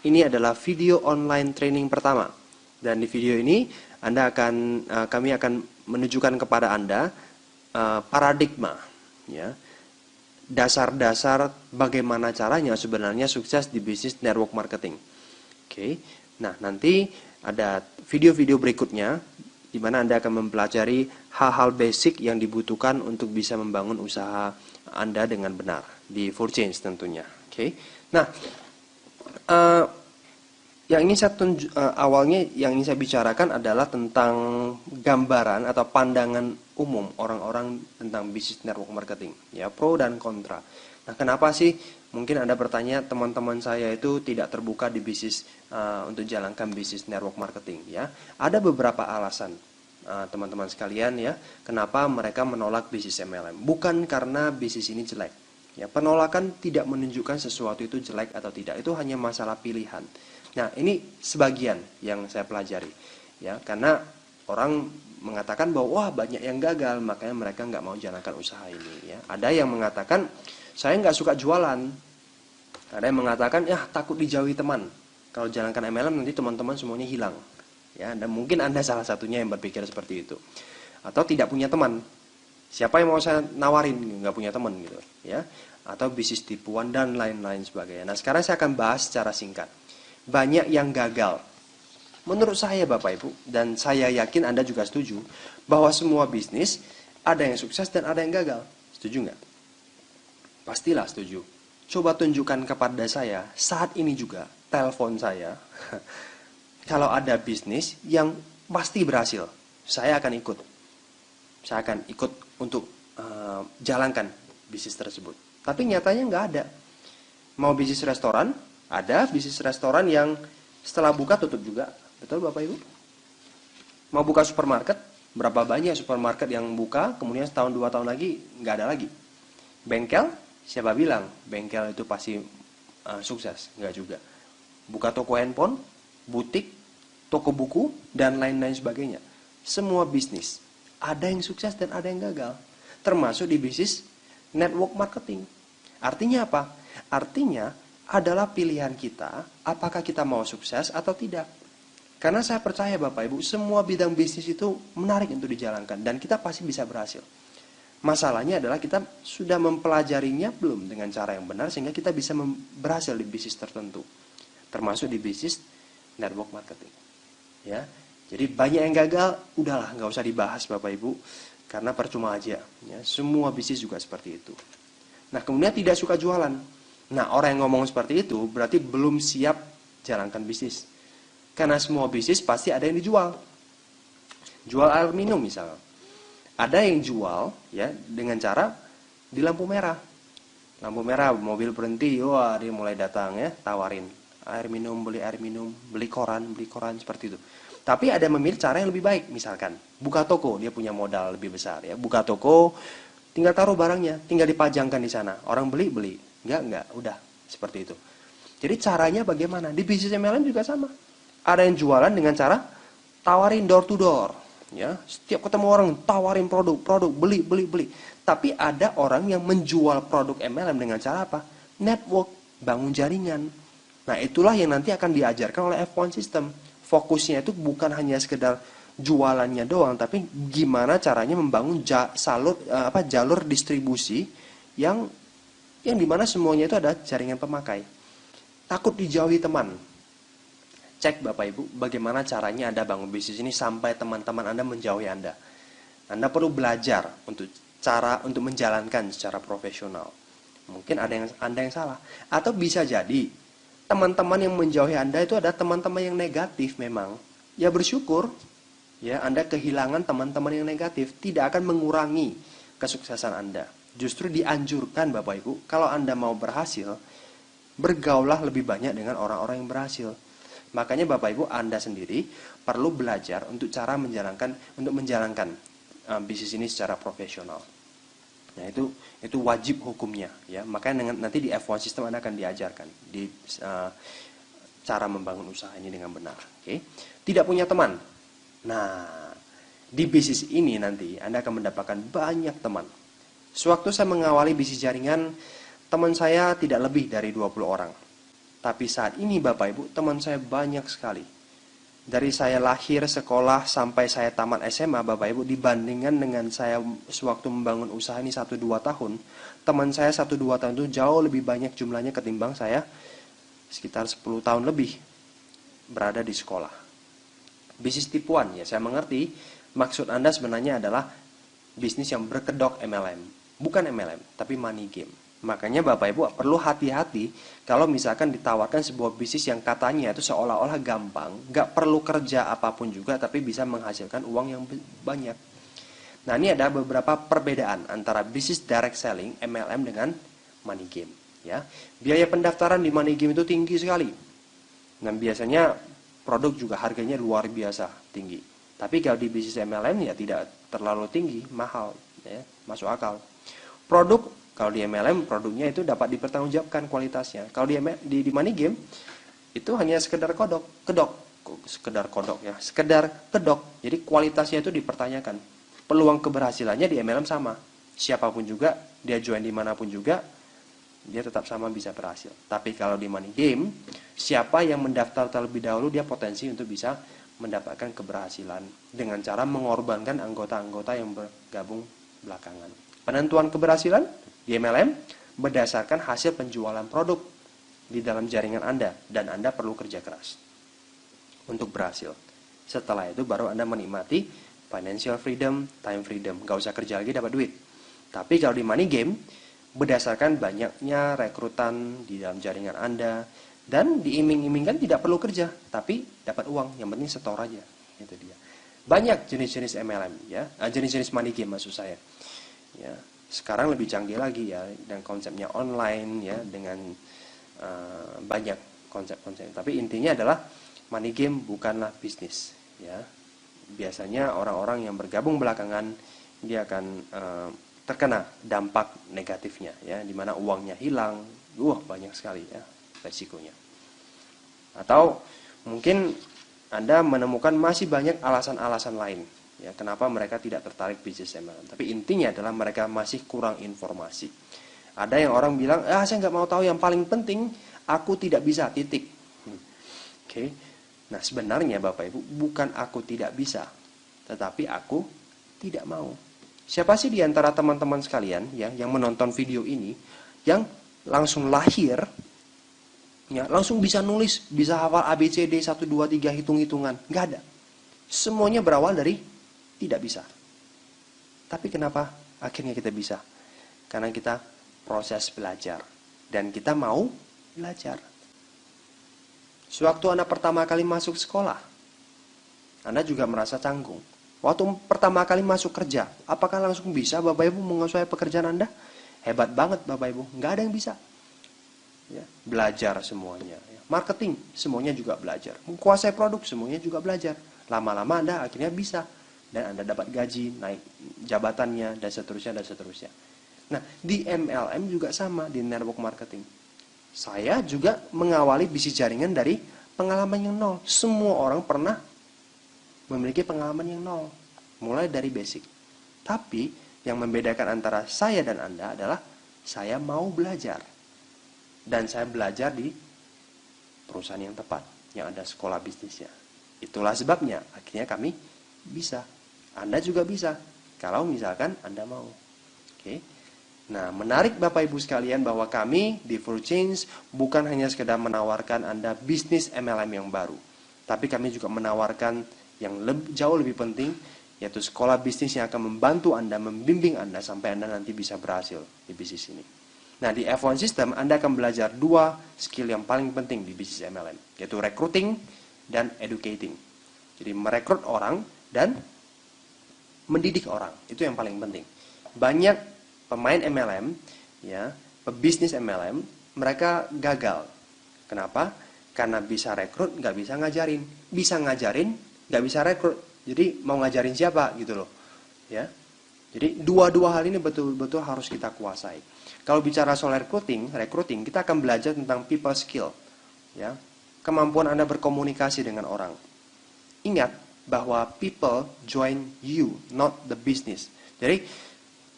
ini adalah video online training pertama. Dan di video ini kami akan menunjukkan kepada Anda paradigma, ya, dasar-dasar bagaimana caranya sebenarnya sukses di bisnis network marketing. Oke. Nah, nanti ada video-video berikutnya di mana Anda akan mempelajari hal-hal basic yang dibutuhkan untuk bisa membangun usaha Anda dengan benar di 4Change tentunya. Oke. Nah, awalnya yang ingin saya bicarakan adalah tentang gambaran atau pandangan umum orang-orang tentang bisnis network marketing, ya, pro dan kontra. Nah, kenapa sih mungkin Anda bertanya, teman-teman saya itu tidak terbuka di bisnis untuk jalankan bisnis network marketing, ya. Ada beberapa alasan teman-teman sekalian, ya, kenapa mereka menolak bisnis MLM. Bukan karena bisnis ini jelek. Ya, penolakan tidak menunjukkan sesuatu itu jelek atau tidak. Itu hanya masalah pilihan. Nah, ini sebagian yang saya pelajari, ya, karena orang mengatakan bahwa wah banyak yang gagal, makanya mereka nggak mau jalankan usaha ini. Ya, ada yang mengatakan saya nggak suka jualan, ada yang mengatakan ya takut dijauhi teman. Kalau jalankan MLM nanti teman-teman semuanya hilang, ya, dan mungkin Anda salah satunya yang berpikir seperti itu, atau tidak punya teman. Siapa yang mau saya nawarin, nggak punya teman gitu, ya, atau bisnis tipuan dan lain-lain sebagainya. Nah, sekarang saya akan bahas secara singkat. Banyak yang gagal. Menurut saya Bapak Ibu, dan saya yakin Anda juga setuju, bahwa semua bisnis ada yang sukses dan ada yang gagal. Setuju nggak? Pastilah setuju. Coba tunjukkan kepada saya, saat ini juga, telepon saya, kalau ada bisnis yang pasti berhasil, saya akan ikut. Saya akan ikut untuk jalankan bisnis tersebut. Tapi nyatanya nggak ada. Mau bisnis restoran, ada bisnis restoran yang setelah buka tutup juga. Betul Bapak Ibu? Mau buka supermarket, berapa banyak supermarket yang buka, kemudian setahun 2 tahun lagi nggak ada lagi. Bengkel, siapa bilang bengkel itu pasti sukses? Nggak juga. Buka toko handphone, butik, toko buku, dan lain-lain sebagainya. Semua bisnis, ada yang sukses dan ada yang gagal. Termasuk di bisnis network marketing. Artinya apa? Artinya adalah pilihan kita, apakah kita mau sukses atau tidak. Karena saya percaya Bapak Ibu, semua bidang bisnis itu menarik untuk dijalankan dan kita pasti bisa berhasil. Masalahnya adalah kita sudah mempelajarinya belum dengan cara yang benar sehingga kita bisa berhasil di bisnis tertentu. Termasuk di bisnis network marketing. Ya. Jadi banyak yang gagal, udahlah nggak usah dibahas Bapak Ibu, karena percuma aja. Ya. Semua bisnis juga seperti itu. Nah, kemudian tidak suka jualan. Nah, orang yang ngomong seperti itu berarti belum siap jalankan bisnis. Karena semua bisnis pasti ada yang dijual. Jual air minum misalnya. Ada yang jual ya dengan cara di lampu merah. Lampu merah, mobil berhenti, wah dia mulai datang ya, tawarin air minum, beli koran seperti itu. Tapi ada yang memilih cara yang lebih baik, misalkan buka toko, dia punya modal lebih besar ya. Buka toko, tinggal taruh barangnya, tinggal dipajangkan di sana. Orang beli. Enggak, udah seperti itu. Jadi caranya bagaimana? Di bisnis MLM juga sama. Ada yang jualan dengan cara tawarin door to door, ya. Setiap ketemu orang tawarin produk, beli. Tapi ada orang yang menjual produk MLM dengan cara apa? Network, bangun jaringan. Nah, itulah yang nanti akan diajarkan oleh F1 System. Fokusnya itu bukan hanya sekedar jualannya doang, tapi gimana caranya membangun jalur distribusi yang dimana semuanya itu ada jaringan pemakai. Takut dijauhi teman. Cek Bapak Ibu, bagaimana caranya Anda bangun bisnis ini sampai teman-teman Anda menjauhi Anda. Anda perlu belajar untuk menjalankan secara profesional. Mungkin Anda yang salah. Atau bisa jadi, teman-teman yang menjauhi Anda itu ada teman-teman yang negatif memang. Ya bersyukur, ya Anda kehilangan teman-teman yang negatif. Tidak akan mengurangi kesuksesan Anda. Justru dianjurkan Bapak Ibu, kalau Anda mau berhasil, bergaulah lebih banyak dengan orang-orang yang berhasil. Makanya Bapak Ibu, Anda sendiri perlu belajar untuk menjalankan bisnis ini secara profesional. Nah, itu wajib hukumnya ya. Makanya nanti di F1 System Anda akan diajarkan di cara membangun usaha ini dengan benar. Oke. Tidak punya teman. Nah, di bisnis ini nanti Anda akan mendapatkan banyak teman. Sewaktu saya mengawali bisnis jaringan, teman saya tidak lebih dari 20 orang. Tapi saat ini Bapak Ibu, teman saya banyak sekali. Dari saya lahir, sekolah, sampai saya tamat SMA, Bapak Ibu, dibandingkan dengan saya sewaktu membangun usaha ini 1-2 tahun, teman saya 1-2 tahun itu jauh lebih banyak jumlahnya ketimbang saya sekitar 10 tahun lebih berada di sekolah. Bisnis tipuan, ya saya mengerti, maksud Anda sebenarnya adalah bisnis yang berkedok MLM. Bukan MLM, tapi money game. Makanya Bapak Ibu perlu hati-hati kalau misalkan ditawarkan sebuah bisnis yang katanya itu seolah-olah gampang, nggak perlu kerja apapun juga, tapi bisa menghasilkan uang yang banyak. Nah, ini ada beberapa perbedaan antara bisnis direct selling MLM dengan money game. Ya, biaya pendaftaran di money game itu tinggi sekali. Dan biasanya produk juga harganya luar biasa tinggi. Tapi kalau di bisnis MLM ya tidak terlalu tinggi, mahal, ya, masuk akal. Produk kalau di MLM produknya itu dapat dipertanggungjawabkan kualitasnya. Kalau di money game itu hanya sekedar sekedar kedok. Jadi kualitasnya itu dipertanyakan. Peluang keberhasilannya di MLM sama. Siapapun juga dia join dimanapun juga dia tetap sama bisa berhasil. Tapi kalau di money game, siapa yang mendaftar terlebih dahulu dia potensi untuk bisa mendapatkan keberhasilan dengan cara mengorbankan anggota-anggota yang bergabung belakangan. Penentuan keberhasilan di MLM berdasarkan hasil penjualan produk di dalam jaringan Anda, dan Anda perlu kerja keras untuk berhasil. Setelah itu baru Anda menikmati financial freedom, time freedom. Gak usah kerja lagi dapat duit. Tapi kalau di money game berdasarkan banyaknya rekrutan di dalam jaringan Anda, dan diiming-imingkan tidak perlu kerja, tapi dapat uang, yang penting setor aja. Itu dia. Banyak jenis-jenis MLM, ya, jenis-jenis money game maksud saya. Ya, sekarang lebih canggih lagi ya, dan konsepnya online ya, dengan banyak konsep-konsep. Tapi intinya adalah money game bukanlah bisnis. Ya, biasanya orang-orang yang bergabung belakangan dia akan terkena dampak negatifnya, ya, dimana uangnya hilang, banyak sekali ya resikonya. Atau mungkin Anda menemukan masih banyak alasan-alasan lain ya kenapa mereka tidak tertarik bisnis MLM. Tapi intinya adalah mereka masih kurang informasi. Ada yang orang bilang, saya nggak mau tahu, yang paling penting aku tidak bisa, titik. Oke. Nah sebenarnya Bapak Ibu, bukan aku tidak bisa, tetapi aku tidak mau. Siapa sih di antara teman-teman sekalian ya yang menonton video ini yang langsung lahir ya, langsung bisa nulis, bisa hafal ABCD 1 2 3 hitung-hitungan? Nggak ada. Semuanya berawal dari tidak bisa. Tapi kenapa akhirnya kita bisa? Karena kita proses belajar dan kita mau belajar. Sewaktu Anda pertama kali masuk sekolah, Anda juga merasa canggung. Waktu pertama kali masuk kerja, apakah langsung bisa Bapak Ibu menguasai pekerjaan Anda? Hebat banget Bapak Ibu, nggak ada yang bisa. Ya, belajar semuanya. Marketing, semuanya juga belajar. Menguasai produk, semuanya juga belajar. Lama-lama Anda akhirnya bisa. Dan Anda dapat gaji, naik jabatannya, dan seterusnya, dan seterusnya. Nah, di MLM juga sama, di network marketing. Saya juga mengawali bisnis jaringan dari pengalaman yang nol. Semua orang pernah memiliki pengalaman yang nol. Mulai dari basic. Tapi, yang membedakan antara saya dan Anda adalah saya mau belajar. Dan saya belajar di perusahaan yang tepat, yang ada sekolah bisnisnya. Itulah sebabnya akhirnya kami bisa. Anda juga bisa, kalau misalkan Anda mau. Oke. Nah, menarik Bapak Ibu sekalian bahwa kami di Full Change bukan hanya sekedar menawarkan Anda bisnis MLM yang baru, tapi kami juga menawarkan yang jauh lebih penting, yaitu sekolah bisnis yang akan membantu Anda, membimbing Anda sampai Anda nanti bisa berhasil di bisnis ini. Nah, di F1 System Anda akan belajar 2 skill yang paling penting di bisnis MLM, yaitu recruiting dan educating. Jadi merekrut orang dan mendidik orang, itu yang paling penting. Banyak pemain MLM, ya, pebisnis MLM, mereka gagal. Kenapa? Karena bisa rekrut, nggak bisa ngajarin. Bisa ngajarin, nggak bisa rekrut. Jadi mau ngajarin siapa gitu loh, ya. Jadi dua-dua hal ini betul-betul harus kita kuasai. Kalau bicara soal recruiting, kita akan belajar tentang people skill, ya, kemampuan Anda berkomunikasi dengan orang. Ingat bahwa people join you, not the business. Jadi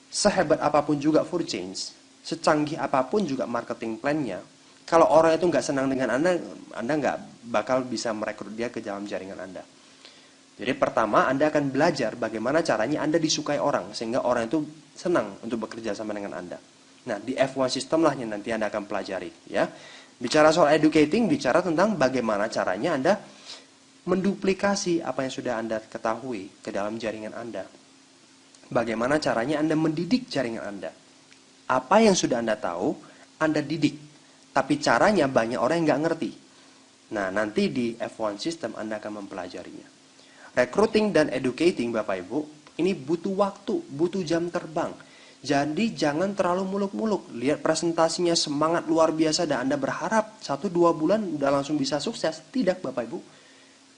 sehebat apapun juga Full Change, secanggih apapun juga marketing plan-nya, Kalau orang itu nggak senang dengan Anda nggak bakal bisa merekrut dia ke dalam jaringan Anda. Jadi pertama, Anda akan belajar bagaimana caranya Anda disukai orang, sehingga orang itu senang untuk bekerja sama dengan Anda. Nah, di F1 system lah yang nanti Anda akan pelajari. Ya. Bicara soal educating, bicara tentang bagaimana caranya Anda menduplikasi apa yang sudah Anda ketahui ke dalam jaringan Anda. Bagaimana caranya Anda mendidik jaringan Anda. Apa yang sudah Anda tahu, Anda didik. Tapi caranya banyak orang yang nggak ngerti. Nah, nanti di F1 system Anda akan mempelajarinya. Recruiting dan educating, Bapak Ibu, ini butuh waktu, butuh jam terbang. Jadi jangan terlalu muluk-muluk. Lihat presentasinya semangat luar biasa dan Anda berharap 1-2 bulan udah langsung bisa sukses. Tidak, Bapak Ibu.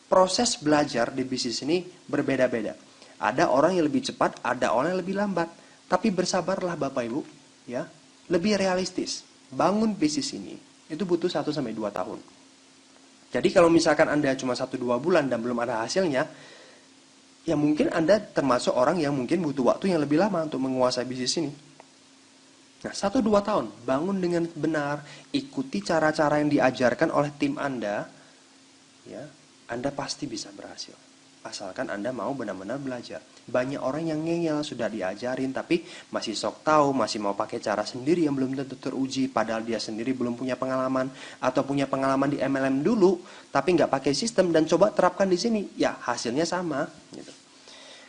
Proses belajar di bisnis ini berbeda-beda. Ada orang yang lebih cepat, ada orang yang lebih lambat. Tapi bersabarlah Bapak Ibu, ya. Lebih realistis. Bangun bisnis ini itu butuh 1-2 tahun. Jadi kalau misalkan Anda cuma 1-2 bulan dan belum ada hasilnya, ya mungkin Anda termasuk orang yang mungkin butuh waktu yang lebih lama untuk menguasai bisnis ini. Nah, 1-2 tahun, bangun dengan benar, ikuti cara-cara yang diajarkan oleh tim Anda, ya, Anda pasti bisa berhasil. Asalkan Anda mau benar-benar belajar. Banyak orang yang ngeyel, sudah diajarin, tapi masih sok tahu, masih mau pakai cara sendiri yang belum tentu teruji, padahal dia sendiri belum punya pengalaman, atau punya pengalaman di MLM dulu, tapi nggak pakai sistem, dan coba terapkan di sini, ya hasilnya sama. Gitu.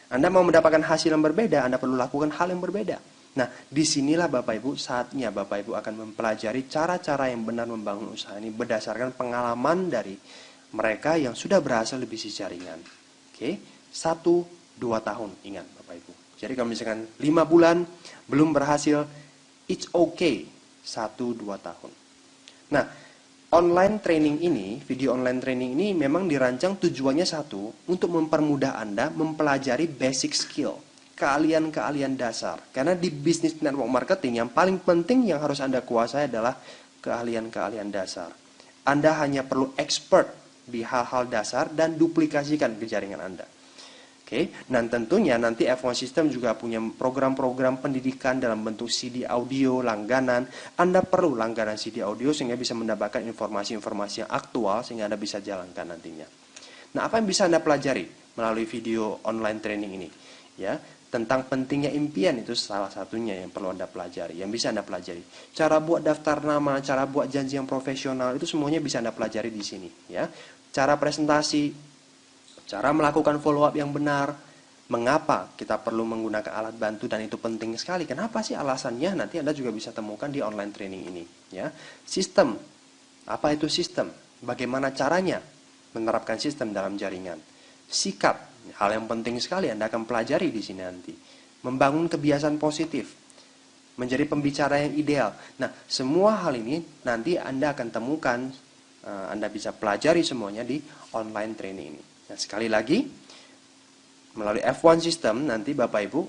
Anda mau mendapatkan hasil yang berbeda, Anda perlu lakukan hal yang berbeda. Nah, disinilah Bapak Ibu, saatnya Bapak Ibu akan mempelajari cara-cara yang benar membangun usaha ini, berdasarkan pengalaman dari mereka yang sudah berhasil di bisnis jaringan. Oke, 1-2 tahun, ingat Bapak Ibu. Jadi kalau misalkan 5 bulan belum berhasil, it's okay, 1-2 tahun. Nah, online training ini, video online training ini memang dirancang tujuannya satu, untuk mempermudah Anda mempelajari basic skill, keahlian-keahlian dasar. Karena di bisnis network marketing yang paling penting yang harus Anda kuasai adalah keahlian-keahlian dasar. Anda hanya perlu expert di hal-hal dasar dan duplikasikan ke jaringan Anda. Oke, dan tentunya nanti F1 System juga punya program-program pendidikan dalam bentuk CD audio, langganan. Anda perlu langganan CD audio sehingga bisa mendapatkan informasi-informasi yang aktual sehingga Anda bisa jalankan nantinya. Nah, apa yang bisa Anda pelajari melalui video online training ini? Ya, tentang pentingnya impian itu salah satunya yang perlu Anda pelajari, yang bisa Anda pelajari. Cara buat daftar nama, cara buat janji yang profesional, itu semuanya bisa Anda pelajari di sini, ya. Cara presentasi, cara melakukan follow up yang benar, mengapa kita perlu menggunakan alat bantu dan itu penting sekali. Kenapa sih alasannya? Nanti Anda juga bisa temukan di online training ini, ya. Sistem. Apa itu sistem? Bagaimana caranya menerapkan sistem dalam jaringan? Sikap, hal yang penting sekali Anda akan pelajari di sini nanti. Membangun kebiasaan positif, menjadi pembicara yang ideal. Nah, semua hal ini nanti Anda akan temukan, Anda bisa pelajari semuanya di online training ini. Nah, sekali lagi, melalui F1 System nanti Bapak Ibu,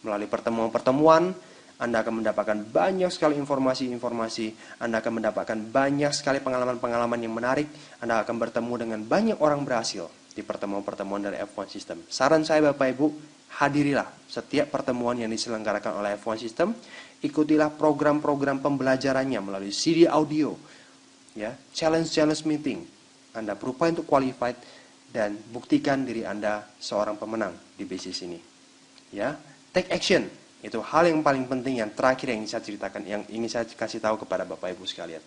melalui pertemuan-pertemuan, Anda akan mendapatkan banyak sekali informasi-informasi, Anda akan mendapatkan banyak sekali pengalaman-pengalaman yang menarik, Anda akan bertemu dengan banyak orang berhasil di pertemuan-pertemuan dari F1 System. Saran saya Bapak Ibu, hadirilah setiap pertemuan yang diselenggarakan oleh F1 System, ikutilah program-program pembelajarannya melalui CD audio, ya, challenge meeting. Anda berupaya untuk qualified dan buktikan diri Anda seorang pemenang di bisnis ini. Ya, take action. Itu hal yang paling penting yang terakhir yang ingin saya ceritakan, yang ingin saya kasih tahu kepada Bapak Ibu sekalian.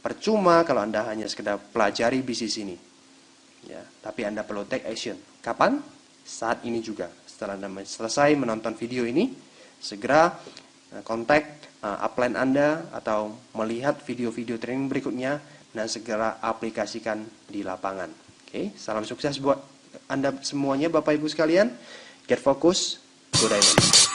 Percuma kalau Anda hanya sekedar pelajari bisnis ini. Ya, tapi Anda perlu take action. Kapan? Saat ini juga. Setelah Anda selesai menonton video ini, segera kontak upline Anda atau melihat video-video training berikutnya dan segera aplikasikan di lapangan. Oke, salam sukses buat Anda semuanya Bapak Ibu sekalian. Get focus, go diamond.